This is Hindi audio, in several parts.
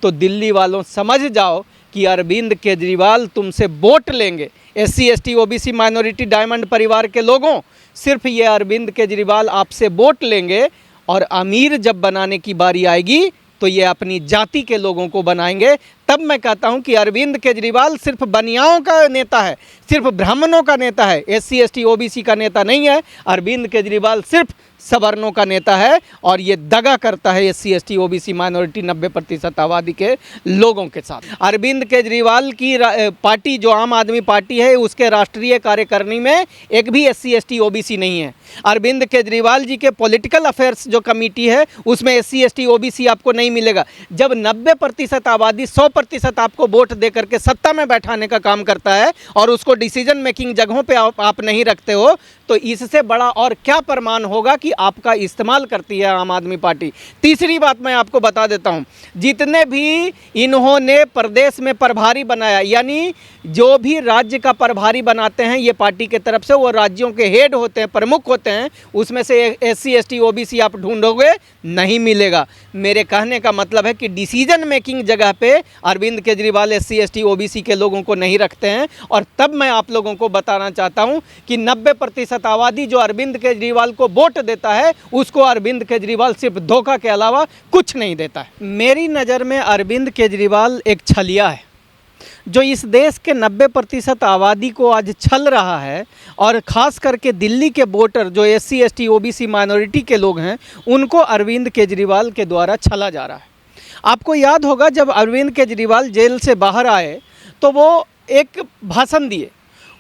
तो दिल्ली वालों समझ जाओ कि अरविंद केजरीवाल तुमसे वोट लेंगे। SC ST OBC minority diamond परिवार के लोगों, सिर्फ ये अरविंद केजरीवाल आपसे वोट लेंगे और अमीर जब बनाने की बारी आएगी तो ये अपनी जाति के लोगों को बनाएंगे। तब मैं कहता हूं कि अरविंद केजरीवाल सिर्फ बनियाओं का नेता है, सिर्फ ब्राह्मणों का नेता है, SC ST OBC का नेता नहीं है। अरविंद केजरीवाल सिर्फ सवर्णों का नेता है और ये दगा करता है SC ST OBC माइनॉरिटी 90% आबादी के लोगों के साथ। अरविंद केजरीवाल की पार्टी जो आम आदमी पार्टी है, उसके राष्ट्रीय कार्यकारिणी में एक भी SC ST OBC नहीं है। अरविंद केजरीवाल जी के पॉलिटिकल अफेयर्स जो कमेटी है उसमें SC ST OBC आपको नहीं मिलेगा। जब 90% आबादी 100% आपको वोट दे करके सत्ता में बैठाने का काम करता है और उसको डिसीजन मेकिंग जगहों पे आप नहीं रखते हो, तो इससे बड़ा और क्या प्रमाण होगा कि आपका इस्तेमाल करती है आम आदमी पार्टी। तीसरी बात मैं आपको बता देता हूं, जितने भी इन्होंने प्रदेश में प्रभारी बनाया, यानी जो भी राज्य का प्रभारी बनाते हैं ये पार्टी के तरफ से, वो राज्यों के हेड होते हैं, प्रमुख होते हैं, उसमें से SC ST OBC आप ढूंढोगे नहीं मिलेगा। मेरे कहने का मतलब है कि डिसीजन मेकिंग जगह पे Arvind Kejriwal SC ST OBC के लोगों को नहीं रखते हैं। और तब मैं आप लोगों को बताना चाहता हूं कि 90% आबादी जो अरविंद केजरीवाल को वोट देता है, उसको अरविंद केजरीवाल सिर्फ धोखा के अलावा कुछ नहीं देता है। मेरी नज़र में अरविंद केजरीवाल एक छलिया है जो इस देश के 90% आबादी को आज छल रहा है, और ख़ास करके दिल्ली के वोटर जो SC ST OBC माइनॉरिटी के लोग हैं, उनको अरविंद केजरीवाल के द्वारा छला जा रहा है। आपको याद होगा जब अरविंद केजरीवाल जेल से बाहर आए तो वो एक भाषण दिए।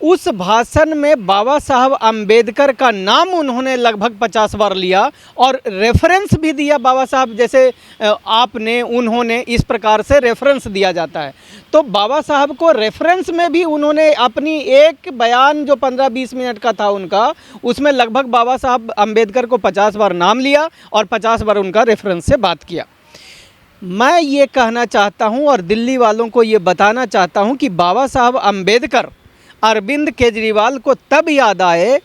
उस भाषण में बाबा साहब अम्बेडकर का नाम उन्होंने लगभग 50 बार लिया और रेफरेंस भी दिया बाबा साहब, जैसे आपने उन्होंने इस प्रकार से रेफरेंस दिया जाता है। तो बाबा साहब को रेफरेंस में भी उन्होंने अपनी एक बयान जो 15-20 मिनट का था उनका, उसमें लगभग बाबा साहब अम्बेडकर को 50 बार नाम लिया और 50 बार उनका रेफरेंस से बात किया। मैं ये कहना चाहता हूँ और दिल्ली वालों को ये बताना चाहता हूँ कि बाबा साहब अम्बेडकर अरविंद केजरीवाल को तब याद आए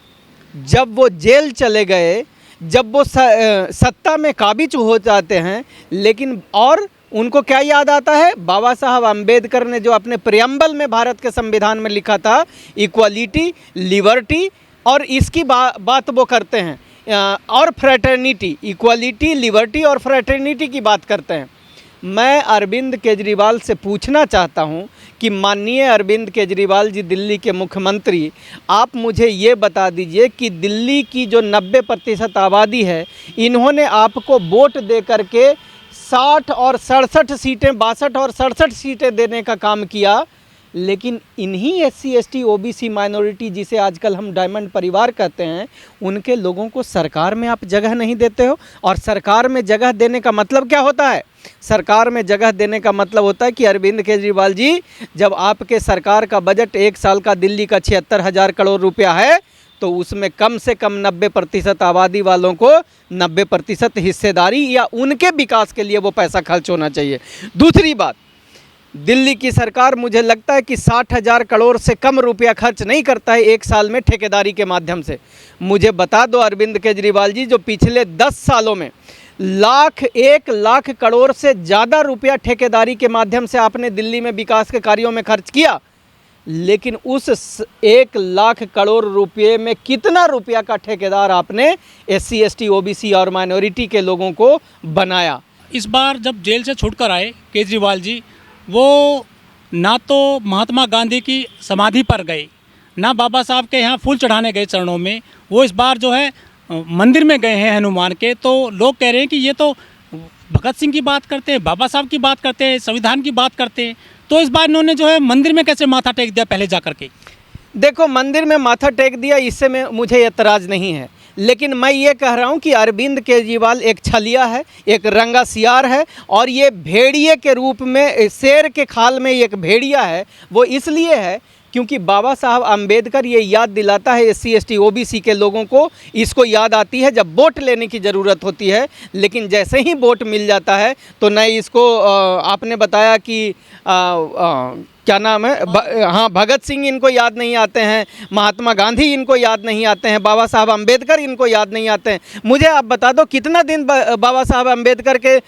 जब वो जेल चले गए, जब वो सत्ता में काबिज हो जाते हैं। लेकिन और उनको क्या याद आता है? बाबा साहब अम्बेडकर ने जो अपने प्रियम्बल में भारत के संविधान में लिखा था, इक्वालिटी, लिबर्टी, और इसकी बात वो करते हैं, और फ्रेटर्निटी, इक्वालिटी, लिबर्टी और फ्रेटर्निटी की बात करते हैं। मैं अरविंद केजरीवाल से पूछना चाहता हूं कि माननीय अरविंद केजरीवाल जी, दिल्ली के मुख्यमंत्री, आप मुझे ये बता दीजिए कि दिल्ली की जो 90% आबादी है, इन्होंने आपको वोट दे करके 60 और 67 सीटें, 62 और 67 सीटें देने का काम किया, लेकिन इन्हीं SC ST OBC माइनॉरिटी, जिसे आजकल हम डायमंड परिवार कहते हैं, उनके लोगों को सरकार में आप जगह नहीं देते हो। और सरकार में जगह देने का मतलब क्या होता है? सरकार में जगह देने का मतलब होता है कि अरविंद केजरीवाल जी, जब आपके सरकार का बजट एक साल का दिल्ली का 76,000 करोड़ रुपया है, तो उसमें कम से कम 90% आबादी वालों को 90% हिस्सेदारी या उनके विकास के लिए वो पैसा खर्च होना चाहिए। दूसरी बात, दिल्ली की सरकार मुझे लगता है कि 60,000 करोड़ से कम रुपया खर्च नहीं करता है एक साल में ठेकेदारी के माध्यम से। मुझे बता दो अरविंद केजरीवाल जी, जो पिछले 10 सालों में 1 लाख करोड़ से ज़्यादा रुपया ठेकेदारी के माध्यम से आपने दिल्ली में विकास के कार्यों में खर्च किया, लेकिन उस 1 लाख करोड़ रुपये में कितना रुपया का ठेकेदार आपने SC ST OBC और माइनॉरिटी के लोगों को बनाया? इस बार जब जेल से छूटकर आए केजरीवाल जी, वो ना तो महात्मा गांधी की समाधि पर गए, ना बाबा साहब के यहाँ फूल चढ़ाने गए चरणों में। वो इस बार जो है मंदिर में गए हैं हनुमान के। तो लोग कह रहे हैं कि ये तो भगत सिंह की बात करते हैं, बाबा साहब की बात करते हैं, संविधान की बात करते हैं, तो इस बार इन्होंने जो है मंदिर में कैसे माथा टेक दिया पहले जा करके? देखो, मंदिर में माथा टेक दिया, इससे मुझे एतराज़ नहीं है, लेकिन मैं ये कह रहा हूँ कि अरविंद केजरीवाल एक छलिया है, एक रंगा सियार है, और ये भेड़िए के रूप में, शेर के खाल में एक भेड़िया है। वो इसलिए है क्योंकि बाबा साहब अम्बेडकर ये याद दिलाता है SC ST OBC के लोगों को, इसको याद आती है जब वोट लेने की ज़रूरत होती है, लेकिन जैसे ही वोट मिल जाता है तो न इसको आपने बताया कि क्या नाम है, हाँ, भगत सिंह इनको याद नहीं आते हैं, महात्मा गांधी इनको याद नहीं आते हैं, बाबा साहब अम्बेडकर इनको याद नहीं आते हैं। मुझे आप बता दो कितना दिन बाबा साहब अम्बेडकर के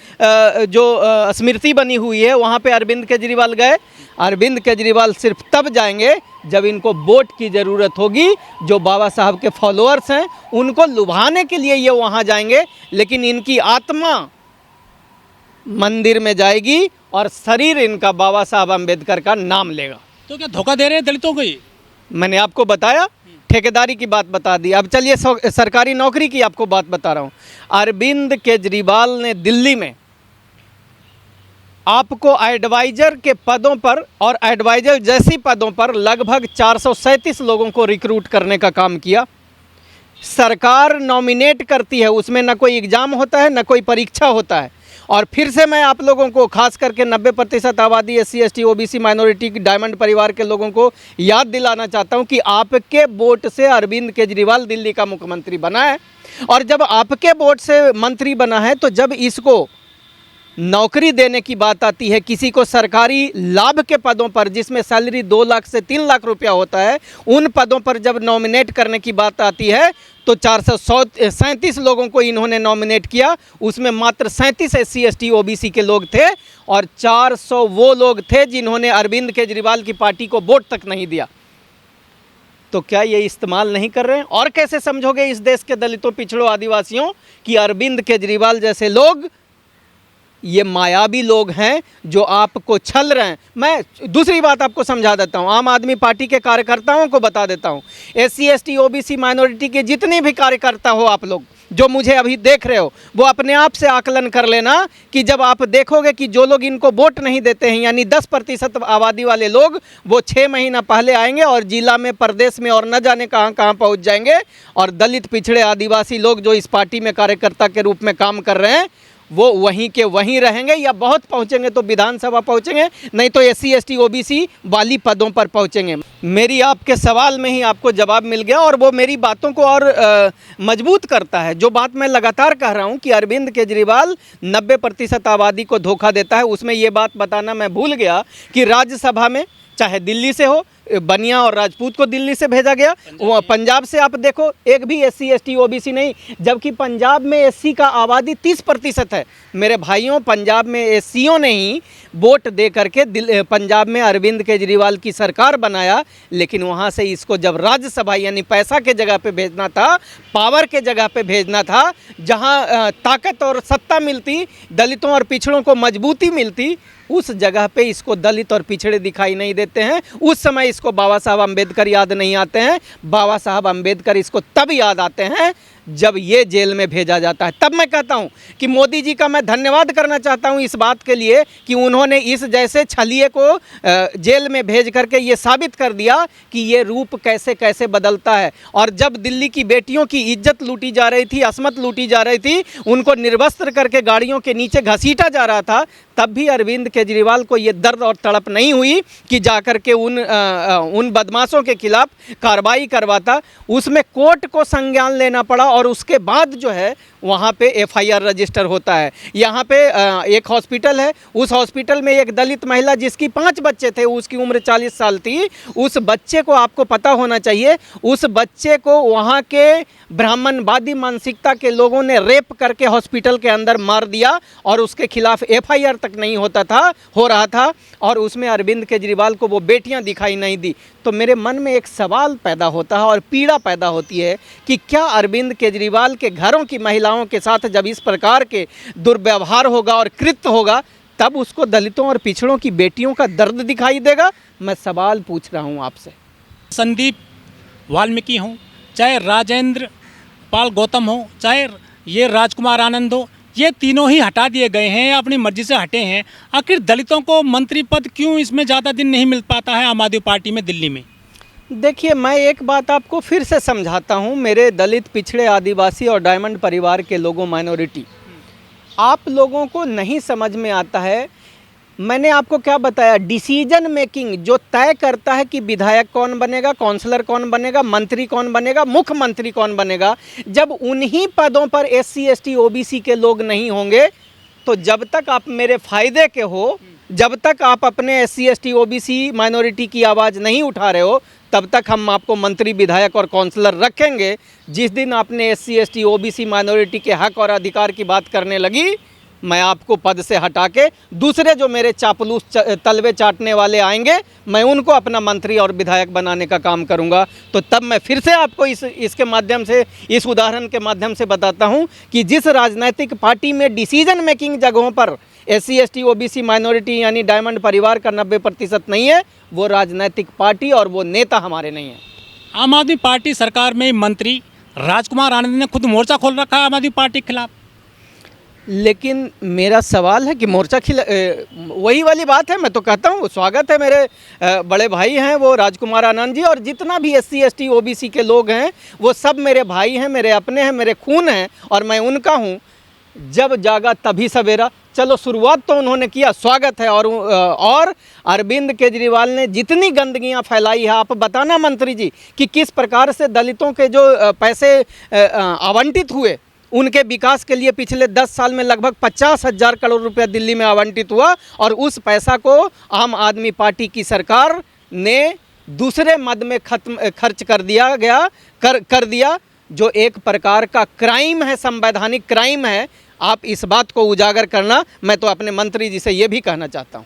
जो स्मृति बनी हुई है वहाँ पे अरविंद केजरीवाल गए? अरविंद केजरीवाल सिर्फ तब जाएंगे जब इनको वोट की ज़रूरत होगी। जो बाबा साहब के फॉलोअर्स हैं उनको लुभाने के लिए ये वहाँ जाएंगे, लेकिन इनकी आत्मा मंदिर में जाएगी और शरीर इनका बाबा साहब अम्बेडकर का नाम लेगा। तो क्या धोखा दे रहे हैं दलितों को ये? मैंने आपको बताया, ठेकेदारी की बात बता दी। अब चलिए सरकारी नौकरी की आपको बात बता रहा हूँ। अरविंद केजरीवाल ने दिल्ली में आपको एडवाइजर के पदों पर और एडवाइजर जैसी पदों पर लगभग 437 लोगों को रिक्रूट करने का काम किया। सरकार नॉमिनेट करती है, उसमें न कोई एग्ज़ाम होता है न कोई परीक्षा होता है। और फिर से मैं आप लोगों को, खास करके 90% आबादी SC ST OBC माइनॉरिटी की डायमंड परिवार के लोगों को याद दिलाना चाहता हूं कि आपके वोट से अरविंद केजरीवाल दिल्ली का मुख्यमंत्री बना है। और जब आपके वोट से मंत्री बना है तो जब इसको नौकरी देने की बात आती है, किसी को सरकारी लाभ के पदों पर जिसमें सैलरी 2 लाख से 3 लाख रुपया होता है, उन पदों पर जब नॉमिनेट करने की बात आती है तो 437 लोगों को इन्होंने नॉमिनेट किया। उसमें मात्र 37 SC ST OBC के लोग थे और 400 वो लोग थे जिन्होंने अरविंद केजरीवाल की पार्टी को वोट तक नहीं दिया। तो क्या ये इस्तेमाल नहीं कर रहे हैं? और कैसे समझोगे इस देश के दलितों, पिछड़ों, आदिवासियों कि अरविंद केजरीवाल जैसे लोग ये मायावी लोग हैं जो आपको छल रहे हैं? मैं दूसरी बात आपको समझा देता हूं, आम आदमी पार्टी के कार्यकर्ताओं को बता देता हूं। SC ST OBC माइनॉरिटी के जितने भी कार्यकर्ता हो आप लोग जो मुझे अभी देख रहे हो, वो अपने आप से आकलन कर लेना कि जब आप देखोगे कि जो लोग इनको वोट नहीं देते हैं, यानी 10% आबादी वाले लोग, वो 6 महीना पहले आएंगे और जिला में, प्रदेश में और न जाने कहाँ कहाँ पहुँच जाएंगे। और दलित, पिछड़े, आदिवासी लोग जो इस पार्टी में कार्यकर्ता के रूप में काम कर रहे हैं वो वहीं के वहीं रहेंगे, या बहुत पहुंचेंगे तो विधानसभा पहुंचेंगे, नहीं तो SC ST OBC वाली पदों पर पहुंचेंगे। मेरी आपके सवाल में ही आपको जवाब मिल गया और वो मेरी बातों को और मजबूत करता है। जो बात मैं लगातार कह रहा हूं कि अरविंद केजरीवाल 90% आबादी को धोखा देता है, उसमें ये बात बताना मैं भूल गया कि राज्यसभा में चाहे दिल्ली से हो, बनिया और राजपूत को दिल्ली से भेजा गया, वो पंजाब से आप देखो एक भी SC ST OBC नहीं, जबकि पंजाब में SC का आबादी 30% है। मेरे भाइयों, पंजाब में SCओं ने ही वोट दे करके पंजाब में अरविंद केजरीवाल की सरकार बनाया, लेकिन वहाँ से इसको जब राज्यसभा यानी पैसा के जगह पे भेजना था, पावर के जगह पे भेजना था, जहाँ ताकत और सत्ता मिलती, दलितों और पिछड़ों को मजबूती मिलती, उस जगह पे इसको दलित और पिछड़े दिखाई नहीं देते हैं। उस समय इसको बाबा साहब अम्बेडकर याद नहीं आते हैं। बाबा साहब अम्बेडकर इसको तब याद आते हैं जब ये जेल में भेजा जाता है। तब मैं कहता हूँ कि मोदी जी का मैं धन्यवाद करना चाहता हूँ इस बात के लिए कि उन्होंने इस जैसे छलिए को जेल में भेज करके ये साबित कर दिया कि ये रूप कैसे कैसे बदलता है। और जब दिल्ली की बेटियों की इज्जत लूटी जा रही थी, असमत लूटी जा रही थी, उनको निर्वस्त्र करके गाड़ियों के नीचे घसीटा जा रहा था, तब भी अरविंद केजरीवाल को ये दर्द और तड़प नहीं हुई कि जाकर के उन बदमाशों के खिलाफ कार्रवाई करवाता। उसमें कोर्ट को संज्ञान लेना पड़ा और उसके बाद जो है वहाँ पे FIR रजिस्टर होता है। यहाँ पे एक हॉस्पिटल है, उस हॉस्पिटल में एक दलित महिला जिसकी 5 बच्चे थे, उसकी उम्र 40 साल थी, उस बच्चे को, आपको पता होना चाहिए, उस बच्चे को वहाँ के ब्राह्मणवादी मानसिकता के लोगों ने रेप करके हॉस्पिटल के अंदर मार दिया और उसके खिलाफ FIR तक नहीं हो रहा था और उसमें अरविंद केजरीवाल को वो बेटियां दिखाई नहीं दी। तो मेरे मन में एक सवाल पैदा होता है और पीड़ा पैदा होती है कि क्या अरविंद केजरीवाल के घरों की महिलाओं के साथ जब इस प्रकार के दुर्व्यवहार होगा और कृत्य होगा, तब उसको दलितों और पिछड़ों की बेटियों का दर्द दिखाई देगा? मैं सवाल पूछ रहा हूँ आपसे। संदीप वाल्मीकि हों, चाहे राजेंद्र पाल गौतम हो, चाहे ये राजकुमार आनंद हो, ये तीनों ही हटा दिए गए हैं, अपनी मर्जी से हटे हैं। आखिर दलितों को मंत्री पद क्यों इसमें ज़्यादा दिन नहीं मिल पाता है आम आदमी पार्टी में दिल्ली में? देखिए, मैं एक बात आपको फिर से समझाता हूँ। मेरे दलित, पिछड़े, आदिवासी और डायमंड परिवार के लोगों, माइनॉरिटी, आप लोगों को नहीं समझ में आता है। मैंने आपको क्या बताया, डिसीजन मेकिंग जो तय करता है कि विधायक कौन बनेगा, काउंसलर कौन बनेगा, मंत्री कौन बनेगा, मुख्यमंत्री कौन बनेगा, जब उन्हीं पदों पर SC ST OBC के लोग नहीं होंगे, तो जब तक आप मेरे फायदे के हो जब तक आप अपने SC ST OBC माइनॉरिटी की आवाज़ नहीं उठा रहे हो तब तक हम आपको मंत्री, विधायक और काउंसलर रखेंगे। जिस दिन आपने SC ST OBC माइनॉरिटी के हक और अधिकार की बात करने लगी, मैं आपको पद से हटा के दूसरे जो मेरे चापलूस तलवे चाटने वाले आएंगे, मैं उनको अपना मंत्री और विधायक बनाने का काम करूंगा। तो तब मैं फिर से आपको इसके माध्यम से, इस उदाहरण के माध्यम से बताता हूं कि जिस राजनीतिक पार्टी में डिसीजन मेकिंग जगहों पर SC ST OBC माइनॉरिटी यानी डायमंड परिवार का 90% नहीं है, वो राजनीतिक पार्टी और वो नेता हमारे नहीं हैं। आम आदमी पार्टी सरकार में मंत्री राजकुमार आनंद ने खुद मोर्चा खोल रखा है आम आदमी पार्टी के खिलाफ। लेकिन मेरा सवाल है कि मोर्चा वही वाली बात है। मैं तो कहता हूँ स्वागत है, मेरे बड़े भाई हैं वो राजकुमार आनंद जी, और जितना भी SC ST OBC के लोग हैं वो सब मेरे भाई हैं, मेरे अपने हैं, मेरे खून हैं और मैं उनका हूँ। जब जागा तभी सवेरा। चलो शुरुआत तो उन्होंने किया, स्वागत है। और अरविंद केजरीवाल ने जितनी गंदगियां फैलाई है, आप बताना मंत्री जी कि किस प्रकार से दलितों के जो पैसे आवंटित हुए उनके विकास के लिए पिछले 10 साल में लगभग 50,000 करोड़ रुपया दिल्ली में आवंटित हुआ, और उस पैसा को आम आदमी पार्टी की सरकार ने दूसरे मद में खर्च कर दिया, जो एक प्रकार का क्राइम है, संवैधानिक क्राइम है। आप इस बात को उजागर करना, मैं तो अपने मंत्री जी से ये भी कहना चाहता हूँ।